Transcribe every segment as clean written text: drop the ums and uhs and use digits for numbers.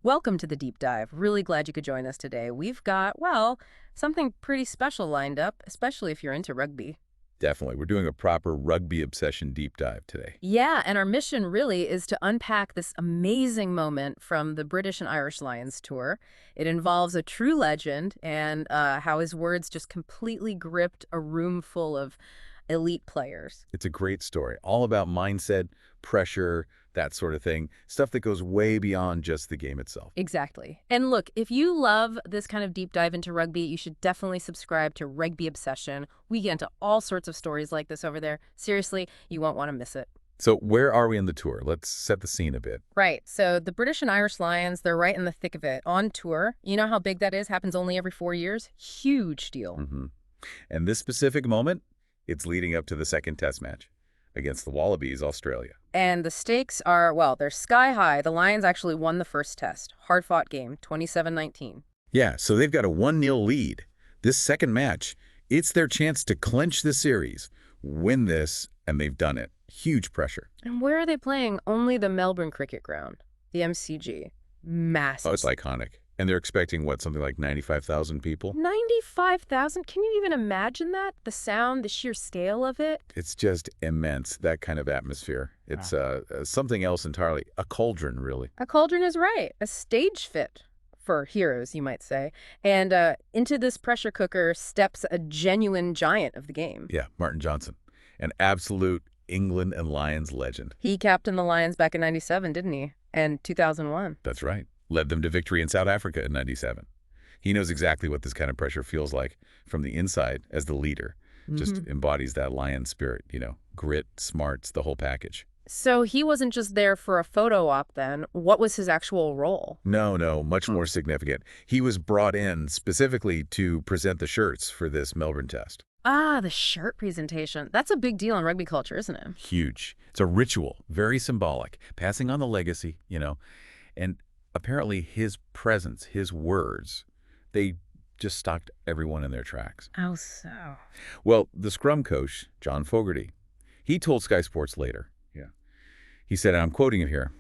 Welcome to the deep dive. Really glad you could join us today. We've got, well, something pretty special lined up, especially if you're into rugby. Definitely. We're doing a proper rugby obsession deep dive today. Yeah, and our mission really is to unpack this amazing moment from the British and Irish Lions tour. It involves a true legend and how his words just completely gripped a room full of elite players. It's a great story, all about mindset, pressure, that sort of thing, stuff that goes way beyond just the game itself. Exactly. And look, if you love this kind of deep dive into rugby, you should definitely subscribe to Rugby Obsession. We get into all sorts of stories like this over there. Seriously, you won't want to miss it. So where are we in the tour? Let's set the scene a bit. Right. So the British and Irish Lions, they're right in the thick of it on tour. You know how big that is? Happens only every 4 years. Huge deal. And this specific moment, it's leading up to the second test match against the Wallabies, Australia. And the stakes are, well, they're sky high. The Lions actually won the first test. Hard-fought game, 27-19. Yeah, so they've got a 1-0 lead. This second match, it's their chance to clinch the series, win this, and they've done it. Huge pressure. And where are they playing? Only the Melbourne Cricket Ground, the MCG. Massive. Oh, it's iconic. And they're expecting, what, something like 95,000 people? 95,000? Can you even imagine that? The sound, the sheer scale of it? It's just immense, that kind of atmosphere. It's something else entirely. A cauldron, really. A cauldron is right. A stage fit for heroes, you might say. And into this pressure cooker steps a genuine giant of the game. Yeah, Martin Johnson, an absolute England and Lions legend. He captained the Lions back in 97, didn't he? And 2001. That's right. Led them to victory in South Africa in 97. He knows exactly what this kind of pressure feels like from the inside as the leader. Just embodies that lion spirit, grit, smarts, the whole package. So he wasn't just there for a photo op then. What was his actual role? No, much more significant. He was brought in specifically to present the shirts for this Melbourne test. Ah, the shirt presentation. That's a big deal in rugby culture, isn't it? Huge. It's a ritual, very symbolic, passing on the legacy, and apparently his presence, his words, they just stopped everyone in their tracks. How so? Well, the scrum coach, John Fogarty, he told Sky Sports later, he said, and I'm quoting him here,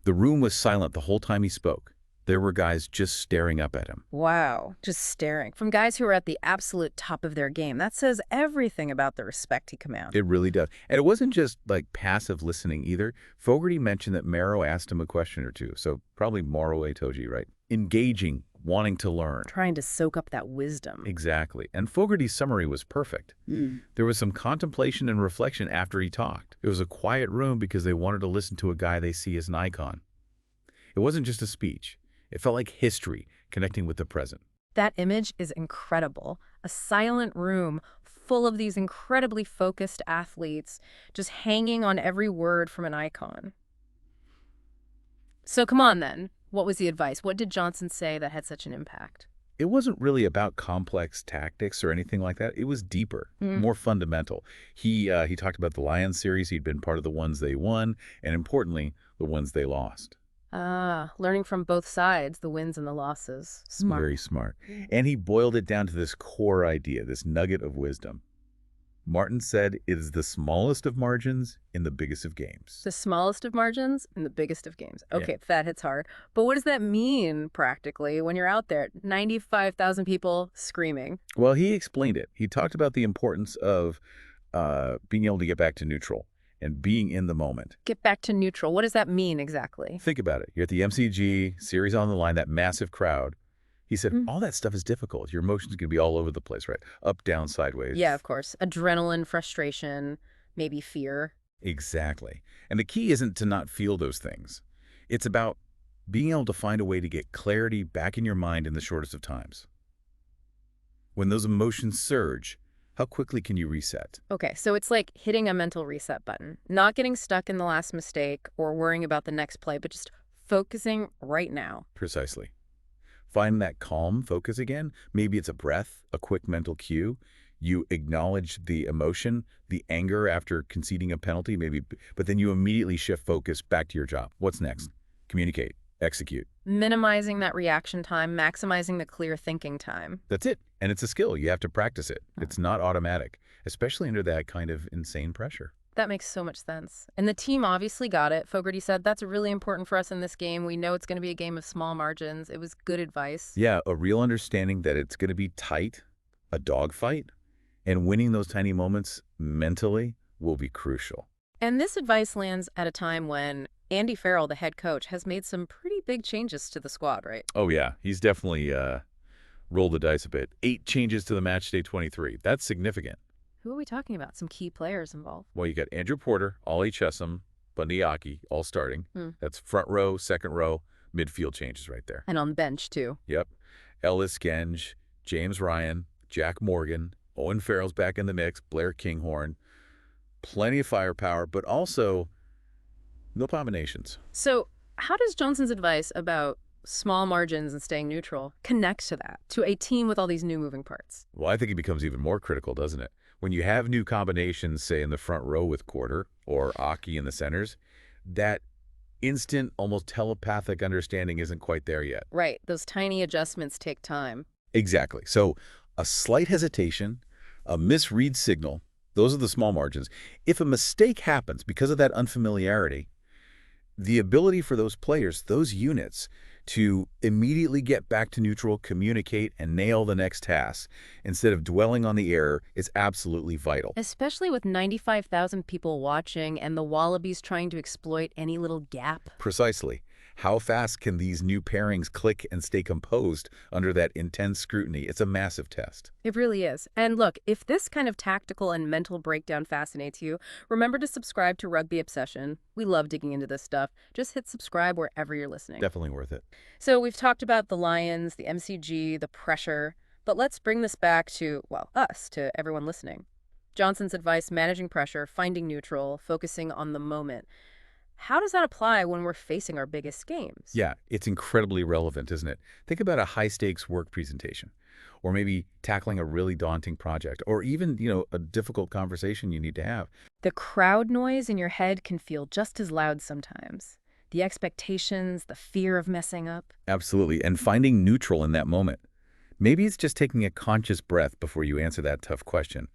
"The room was silent the whole time he spoke. There were guys just staring up at him." Wow, just staring. From guys who are at the absolute top of their game. That says everything about the respect he commands. It really does. And it wasn't just like passive listening either. Fogarty mentioned that Maro asked him a question or two. So probably Maro Itoje, right? Engaging, wanting to learn. Trying to soak up that wisdom. Exactly. And Fogarty's summary was perfect. There was some contemplation and reflection after he talked. It was a quiet room because they wanted to listen to a guy they see as an icon. It wasn't just a speech. It felt like history connecting with the present. That image is incredible. A silent room full of these incredibly focused athletes just hanging on every word from an icon. So come on then. What was the advice? What did Johnson say that had such an impact? It wasn't really about complex tactics or anything like that. It was deeper, more fundamental. He talked about the Lions series. He'd been part of the ones they won, and importantly, the ones they lost. Ah, learning from both sides, the wins and the losses. Smart. Very smart. And he boiled it down to this core idea, this nugget of wisdom. Martin said it is the smallest of margins in the biggest of games. The smallest of margins and the biggest of games. Okay, that hits hard. But what does that mean practically when you're out there? 95,000 people screaming. Well, he explained it. He talked about the importance of being able to get back to neutral and being in the moment. Get back to neutral. What does that mean exactly? Think about it. You're at the MCG, series on the line, that massive crowd. He said, all that stuff is difficult. Your emotions can be all over the place, right? Up, down, sideways. Yeah, of course. Adrenaline, frustration, maybe fear. Exactly. And the key isn't to not feel those things. It's about being able to find a way to get clarity back in your mind in the shortest of times. When those emotions surge, how quickly can you reset? Okay, so it's like hitting a mental reset button. Not getting stuck in the last mistake or worrying about the next play, but just focusing right now. Precisely. Find that calm focus again. Maybe it's a breath, a quick mental cue. You acknowledge the emotion, the anger after conceding a penalty, maybe, but then you immediately shift focus back to your job. What's next? Communicate, execute. Minimizing that reaction time, maximizing the clear thinking time. That's it. And it's a skill. You have to practice it. It's not automatic, especially under that kind of insane pressure. That makes so much sense. And the team obviously got it. Fogarty said, that's really important for us in this game. We know it's going to be a game of small margins. It was good advice. Yeah, a real understanding that it's going to be tight, a dogfight, and winning those tiny moments mentally will be crucial. And this advice lands at a time when Andy Farrell, the head coach, has made some pretty big changes to the squad, right? Oh, yeah, he's definitely rolled the dice a bit. 8 changes to the match day 23. That's significant. Who are we talking about? Some key players involved. Well, you got Andrew Porter, Ollie Chessum, Bundyaki, all starting. That's front row, second row, midfield changes right there. And on the bench, too. Yep. Ellis Genge, James Ryan, Jack Morgan, Owen Farrell's back in the mix, Blair Kinghorn. Plenty of firepower, but also no combinations. So how does Johnson's advice about small margins and staying neutral connect to that, to a team with all these new moving parts? Well, I think it becomes even more critical, doesn't it? When you have new combinations, say in the front row with Quarter or Aki in the centers, that instant, almost telepathic understanding isn't quite there yet. Right. Those tiny adjustments take time. Exactly. So a slight hesitation, a misread signal, those are the small margins. If a mistake happens because of that unfamiliarity, the ability for those players, those units, to immediately get back to neutral, communicate, and nail the next task instead of dwelling on the error is absolutely vital. Especially with 95,000 people watching and the Wallabies trying to exploit any little gap. Precisely. How fast can these new pairings click and stay composed under that intense scrutiny? It's a massive test. It really is. And look, if this kind of tactical and mental breakdown fascinates you, remember to subscribe to Rugby Obsession. We love digging into this stuff. Just hit subscribe wherever you're listening. Definitely worth it. So we've talked about the Lions, the MCG, the pressure, but let's bring this back to, well, us, to everyone listening. Johnson's advice, managing pressure, finding neutral, focusing on the moment. How does that apply when we're facing our biggest games? Yeah, it's incredibly relevant, isn't it? Think about a high-stakes work presentation, or maybe tackling a really daunting project, or even, a difficult conversation you need to have. The crowd noise in your head can feel just as loud sometimes. The expectations, the fear of messing up. Absolutely, and finding neutral in that moment. Maybe it's just taking a conscious breath before you answer that tough question,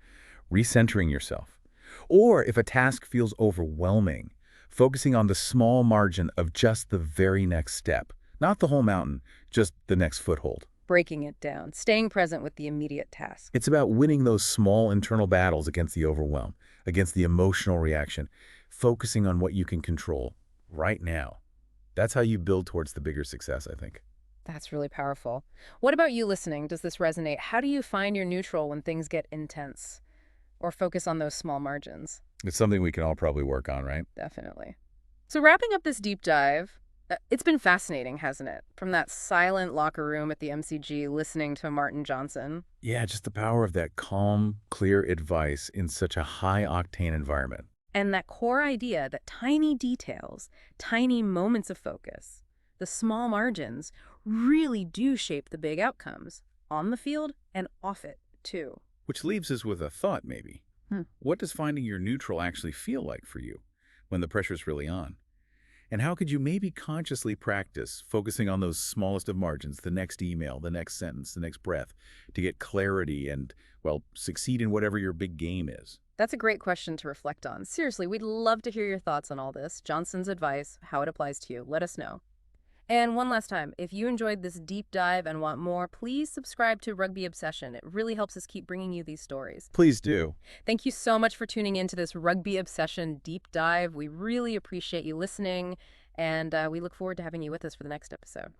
recentering yourself. Or if a task feels overwhelming, focusing on the small margin of just the very next step. Not the whole mountain, just the next foothold. Breaking it down, staying present with the immediate task. It's about winning those small internal battles against the overwhelm, against the emotional reaction, focusing on what you can control right now. That's how you build towards the bigger success, I think. That's really powerful. What about you listening? Does this resonate? How do you find your neutral when things get intense? Or focus on those small margins? It's something we can all probably work on, right? Definitely. So wrapping up this deep dive, it's been fascinating, hasn't it? From that silent locker room at the MCG listening to Martin Johnson. Yeah, just the power of that calm, clear advice in such a high-octane environment. And that core idea that tiny details, tiny moments of focus, the small margins, really do shape the big outcomes, on the field and off it, too. Which leaves us with a thought, maybe. What does finding your neutral actually feel like for you when the pressure's really on? And how could you maybe consciously practice focusing on those smallest of margins, the next email, the next sentence, the next breath, to get clarity and, well, succeed in whatever your big game is? That's a great question to reflect on. Seriously, we'd love to hear your thoughts on all this, Johnson's advice, how it applies to you. Let us know. And one last time, if you enjoyed this deep dive and want more, please subscribe to Rugby Obsession. It really helps us keep bringing you these stories. Please do. Thank you so much for tuning into this Rugby Obsession deep dive. We really appreciate you listening, and we look forward to having you with us for the next episode.